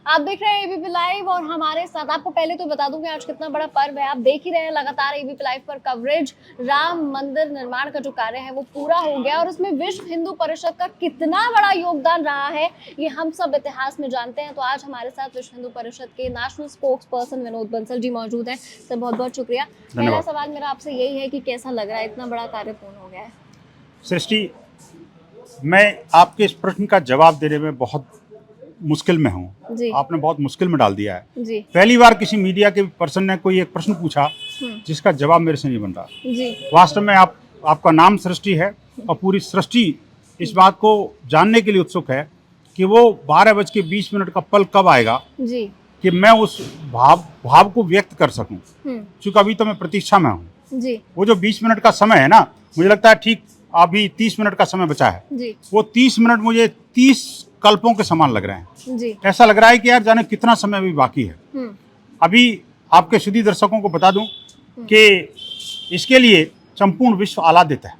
आप देख रहे हैं एबीपी लाइव और हमारे साथ आपको पहले तो बता दूं कि आज कितना बड़ा पर्व है। आप देख ही रहे हैं लगातार एबीपी लाइव पर कवरेज। राम मंदिर निर्माण का जो कार्य है वो पूरा हो गया और उसमें विश्व हिंदू परिषद का कितना बड़ा योगदान रहा है ये हम सब इतिहास में जानते हैं। तो आज हमारे साथ विश्व हिंदू परिषद के national spokesperson Vinod Bansal ji मौजूद हैं। सर बहुत बहुत शुक्रिया। पहला सवाल मेरा आपसे यही है कि कैसा लग रहा है, इतना बड़ा कार्य पूर्ण हो गया है? सृष्टि, मैं आपके इस प्रश्न का जवाब देने में बहुत मुश्किल में हूँ। आपने बहुत मुश्किल में डाल दिया है जी। पहली बार किसी मीडिया के पर्सन ने कोई एक प्रश्न पूछा जिसका जवाब मेरे से नहीं बन रहा जी। वास्तव में आपका नाम सृष्टि है और पूरी सृष्टि इस बात को जानने के लिए उत्सुक है कि वो 12:20 का पल कब आएगा जी। कि मैं उस भाव को व्यक्त कर सकूं। क्योंकि अभी तो मैं प्रतीक्षा में हूँ जी। वो जो 20 मिनट का समय है ना, मुझे लगता है ठीक अभी 30 मिनट का समय बचा है जी। वो 30 मिनट मुझे 30 कल्पों के समान लग रहे हैं जी। ऐसा लग रहा है कि यार जाने कितना समय अभी बाकी है। अभी आपके सुधी दर्शकों को बता दूं कि इसके लिए संपूर्ण विश्व आह्लादित है।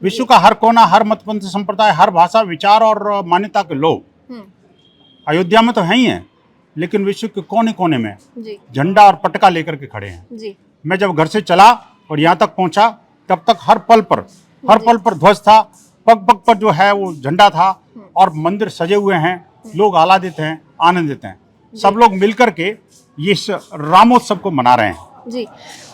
विश्व का हर कोना, हर मतपंथ संप्रदाय, हर भाषा, विचार और मान्यता के लोग अयोध्या में तो है ही हैं, लेकिन विश्व के कोने कोने में झंडा और पटका लेकर के खड़े हैं जी। मैं जब घर से चला और यहाँ तक पहुंचा तब तक हर पल पर ध्वज था, पग पग पर जो है वो झंडा था और मंदिर सजे हुए हैं, लोग आह्लादित हैं, आनंदित हैं। सब लोग मिलकर के ये रामोत्सव को मना रहे हैं जी।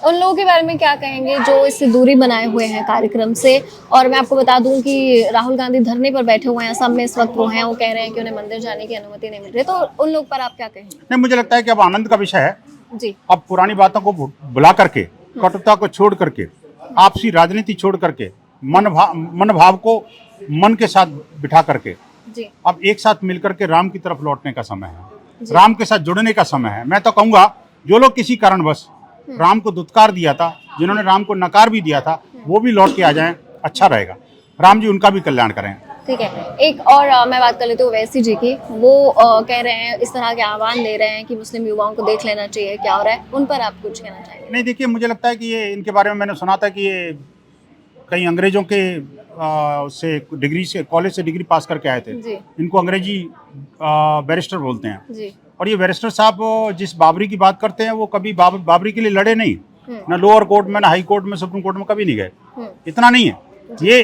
उन लोगों के बारे में क्या कहेंगे जो इससे दूरी बनाए हुए हैं कार्यक्रम से? और मैं आपको बता दूं कि राहुल गांधी धरने पर बैठे हुए हैं, असम में इस वक्त वो हैं, वो कह रहे हैं कि उन्हें मंदिर जाने की अनुमति नहीं मिल रही। तो उन लोग पर आप क्या कहेंगे? नहीं, मुझे लगता है कि अब आनंद का विषय है जी। अब पुरानी बातों को बुला करके, कटुता को छोड़ करके, आपसी राजनीति छोड़ करके, मन भाव को मन के साथ बिठा करके जी। अब एक साथ मिलकर के राम की तरफ लौटने का समय है, राम के साथ जुड़ने का समय है। मैं तो कहूँगा जो लोग किसी कारणवश राम को दुत्कार दिया था, जिन्होंने राम को नकार भी दिया था, वो भी लौट के आ जाएं, अच्छा रहेगा। राम जी उनका भी कल्याण करें। ठीक है। एक और मैं बात कर लेती हूँ वैसी जी की। वो कह रहे हैं, इस तरह के आह्वान दे रहे हैं कि मुस्लिम युवाओं को देख लेना चाहिए, क्या हो रहा है, उन पर आप कुछ कहना चाहेंगे? नहीं, देखिए, मुझे लगता है कि ये इनके बारे में मैंने सुना था कि ये कई अंग्रेजों के से डिग्री से कॉलेज से डिग्री पास करके आए थे। इनको अंग्रेजी बैरिस्टर बोलते हैं जी। और ये बैरिस्टर साहब जिस बाबरी की बात करते हैं वो कभी बाबरी के लिए लड़े नहीं, ना लोअर कोर्ट में, ना हाई कोर्ट में, सुप्रीम कोर्ट में कभी नहीं गए। इतना नहीं है, ये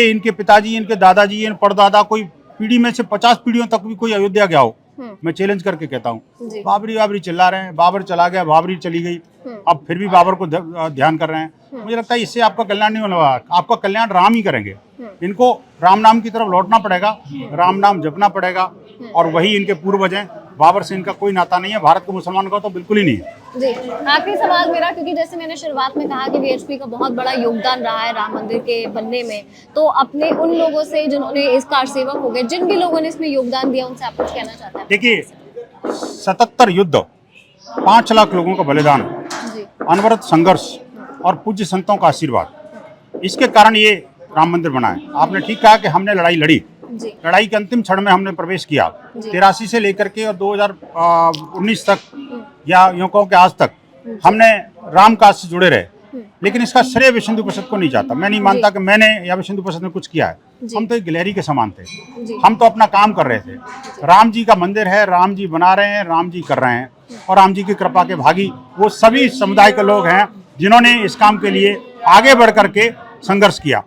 इनके पिताजी, इनके दादाजी, इन परदादा, कोई पीढ़ी में से 50 पीढ़ियों तक भी कोई अयोध्या गया हो, मैं चैलेंज करके कहता हूँ, बाबरी चिल्ला रहे हैं, बाबर चला गया, बाबरी चली गई, अब फिर भी बाबर को ध्यान कर रहे हैं। मुझे लगता है इससे आपका कल्याण नहीं होने वाला, आपका कल्याण राम ही करेंगे। इनको राम नाम की तरफ लौटना पड़ेगा, राम नाम जपना पड़ेगा, और वही इनके पूर्वज हैं। बाबर से इनका कोई नाता नहीं है, भारत को मुसलमान का तो बिल्कुल ही नहीं है जी। आखिरी सवाल मेरा, क्योंकि जैसे मैंने शुरुआत में कहा कि वीएचपी का बहुत बड़ा योगदान रहा है राम मंदिर के बनने में, तो अपने उन लोगों से जिन्होंने इस कार सेवक हो गए, जिन भी लोगों ने इसमें योगदान दिया, उनसे आप कुछ कहना चाहते हैं? देखिए, 77 युद्ध, 5 लाख लोगों का बलिदान, अनवरत संघर्ष और पूज्य संतों का आशीर्वाद, इसके कारण ये राम मंदिर बना है। आपने ठीक कहा कि हमने लड़ाई लड़ी, लड़ाई के अंतिम क्षण में हमने प्रवेश किया। 83 से लेकर के और 2019 तक या यूं कहो कि आज तक हमने राम काज से जुड़े रहे, लेकिन इसका श्रेय विश्व हिंदू परिषद को नहीं जाता। मैं नहीं मानता कि मैंने या विश्व हिंदू परिषद ने कुछ किया है। हम तो एक गिलहरी के समान थे, हम तो अपना काम कर रहे थे। राम जी का मंदिर है, राम जी बना रहे हैं, राम जी कर रहे हैं, और राम जी की कृपा के भागी वो सभी समुदाय के लोग हैं जिन्होंने इस काम के लिए आगे बढ़ करके संघर्ष किया।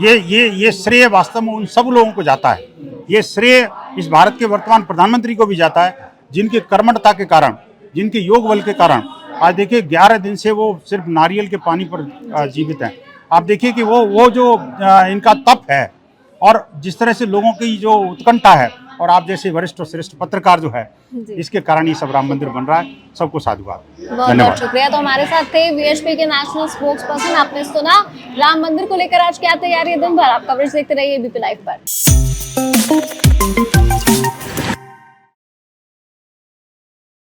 ये श्रेय वास्तव में उन सब लोगों को जाता है। ये श्रेय इस भारत के वर्तमान प्रधानमंत्री को भी जाता है, जिनकी कर्मठता के कारण, जिनके योग बल के कारण आज देखिए 11 दिन से वो सिर्फ नारियल के पानी पर जीवित हैं। आप देखिए कि वो जो इनका तप है और जिस तरह से लोगों की जो उत्कंठा है, और आप जैसे वरिष्ठ और श्रेष्ठ पत्रकार जो है, इसके कारण ये सब राम मंदिर बन रहा है। सबको साधुवाद, बहुत शुक्रिया। तो हमारे साथ थे वीएचपी के नेशनल स्पोक्स पर्सन। आपने सुना राम मंदिर को लेकर आज क्या तैयारी है दिन भर। आप कवरेज देखते रहिए एबीपी लाइव पर।